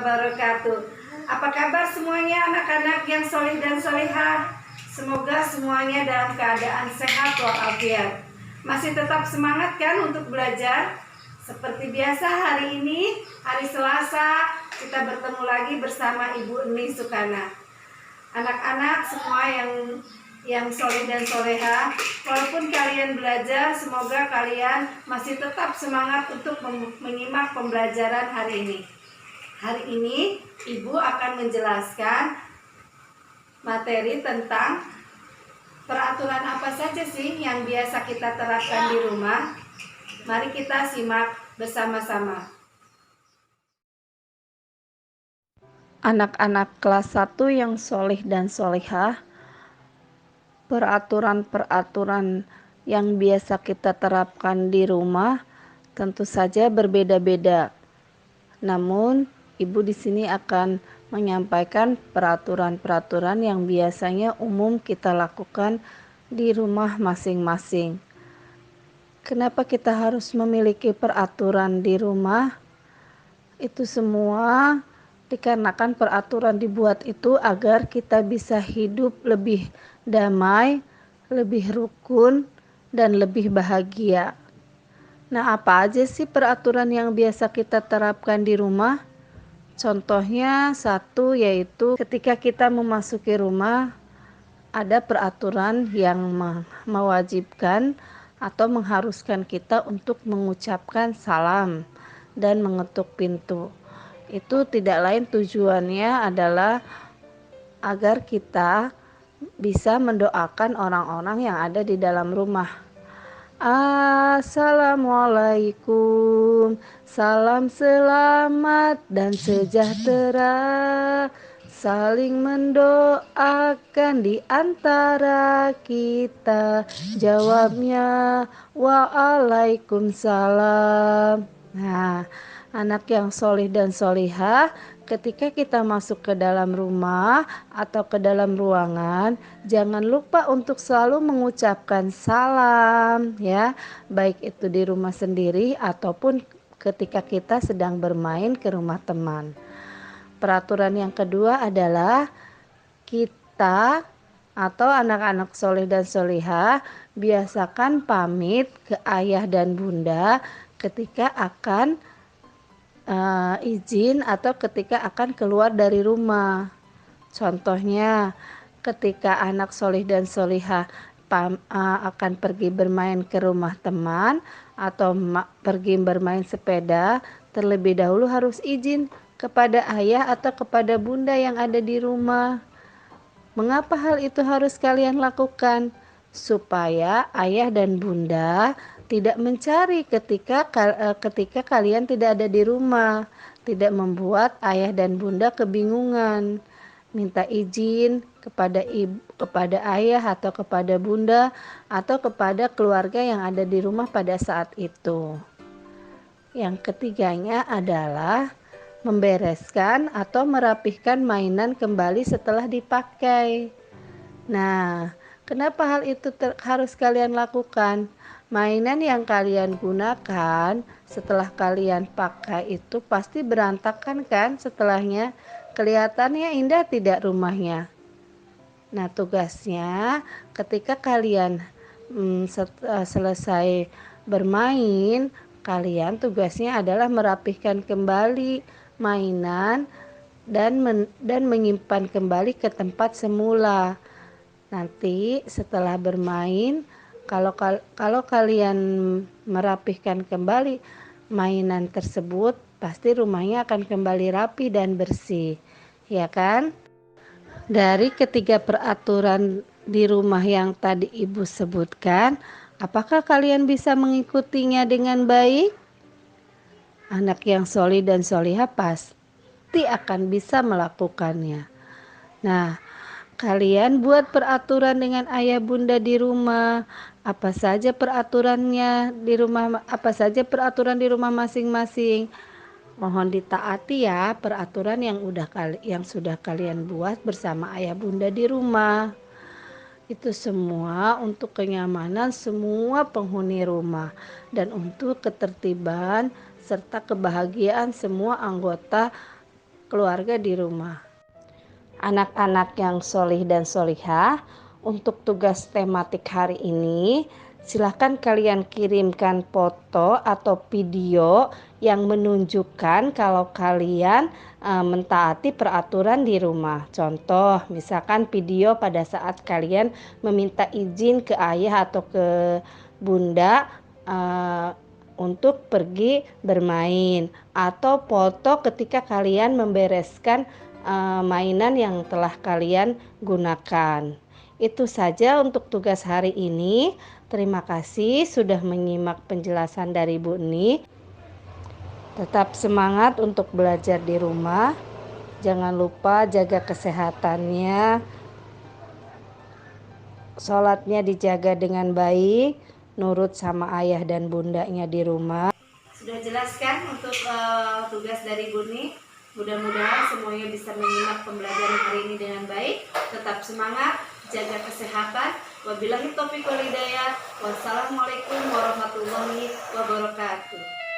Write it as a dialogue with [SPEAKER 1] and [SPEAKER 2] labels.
[SPEAKER 1] wabarakatuh. Apa kabar semuanya anak-anak yang solih dan solihah? Semoga semuanya dalam keadaan sehat walafiat. Masih tetap semangat kan untuk belajar? Seperti biasa hari ini, hari Selasa, kita bertemu lagi bersama Ibu Eni Sukana. Anak-anak semua yang soleh dan soleha, walaupun kalian belajar, semoga kalian masih tetap semangat untuk menyimak pembelajaran hari ini. Hari ini Ibu akan menjelaskan materi tentang peraturan apa saja sih yang biasa kita terapkan di rumah. Mari kita simak bersama-sama.
[SPEAKER 2] Anak-anak kelas 1 yang soleh dan solehah, peraturan-peraturan yang biasa kita terapkan di rumah tentu saja berbeda-beda. Namun, Ibu di sini akan menyampaikan peraturan-peraturan yang biasanya umum kita lakukan di rumah masing-masing. Kenapa kita harus memiliki peraturan di rumah? Itu semua dikarenakan peraturan dibuat itu agar kita bisa hidup lebih damai, lebih rukun, dan lebih bahagia. Nah, apa aja sih peraturan yang biasa kita terapkan di rumah? Contohnya satu, yaitu ketika kita memasuki rumah, ada peraturan yang mewajibkan atau mengharuskan kita untuk mengucapkan salam dan mengetuk pintu. Itu tidak lain tujuannya adalah agar kita bisa mendoakan orang-orang yang ada di dalam rumah. Assalamualaikum, salam selamat dan sejahtera, saling mendoakan di antara kita, jawabnya waalaikumsalam. Nah, anak yang solih dan solihah, ketika kita masuk ke dalam rumah atau ke dalam ruangan, jangan lupa untuk selalu mengucapkan salam ya, baik itu di rumah sendiri ataupun ketika kita sedang bermain ke rumah teman. Peraturan yang kedua adalah kita atau anak-anak soleh dan solihah biasakan pamit ke ayah dan bunda ketika akan izin atau ketika akan keluar dari rumah. Contohnya, ketika anak solih dan solihah akan pergi bermain ke rumah teman atau pergi bermain sepeda, terlebih dahulu harus izin kepada ayah atau kepada bunda yang ada di rumah. Mengapa hal itu harus kalian lakukan? Supaya ayah dan bunda tidak mencari ketika kalian tidak ada di rumah, tidak membuat ayah dan bunda kebingungan. Minta izin kepada ayah atau kepada bunda atau kepada keluarga yang ada di rumah pada saat itu. Yang ketiganya adalah membereskan atau merapihkan mainan kembali setelah dipakai. Nah, kenapa hal itu harus kalian lakukan? Mainan yang kalian gunakan setelah kalian pakai itu pasti berantakan kan setelahnya? Kelihatannya indah tidak rumahnya? Nah, tugasnya ketika kalian selesai bermain, kalian tugasnya adalah merapihkan kembali mainan dan menyimpan kembali ke tempat semula. Nanti setelah bermain, kalau kalian merapihkan kembali mainan tersebut, pasti rumahnya akan kembali rapi dan bersih, ya kan? Dari ketiga peraturan di rumah yang tadi Ibu sebutkan, apakah kalian bisa mengikutinya dengan baik? Anak yang solih dan solihah pasti akan bisa melakukannya. Nah, kalian buat peraturan dengan ayah bunda di rumah. Apa saja peraturannya di rumah? Apa saja peraturan di rumah masing-masing? Mohon ditaati ya peraturan yang sudah kalian buat bersama ayah bunda di rumah. Itu semua untuk kenyamanan semua penghuni rumah dan untuk ketertiban serta kebahagiaan semua anggota keluarga di rumah. Anak-anak yang solih dan solihah, untuk tugas tematik hari ini, silahkan kalian kirimkan foto atau video yang menunjukkan kalau kalian mentaati peraturan di rumah. Contoh, misalkan video pada saat kalian meminta izin ke ayah atau ke bunda untuk pergi bermain, atau foto ketika kalian membereskan mainan yang telah kalian gunakan. Itu saja untuk tugas hari ini. Terima kasih sudah menyimak penjelasan dari Bu Ni. Tetap semangat untuk belajar di rumah. Jangan lupa jaga kesehatannya. Sholatnya dijaga dengan baik, nurut sama ayah dan bundanya di rumah.
[SPEAKER 1] Sudah jelaskan untuk tugas dari Buni. Mudah-mudahan semuanya bisa menyimak pembelajaran hari ini dengan baik. Tetap semangat, jaga kesehatan. Wabillahi taufiq wal hidayah. Wassalamualaikum warahmatullahi wabarakatuh.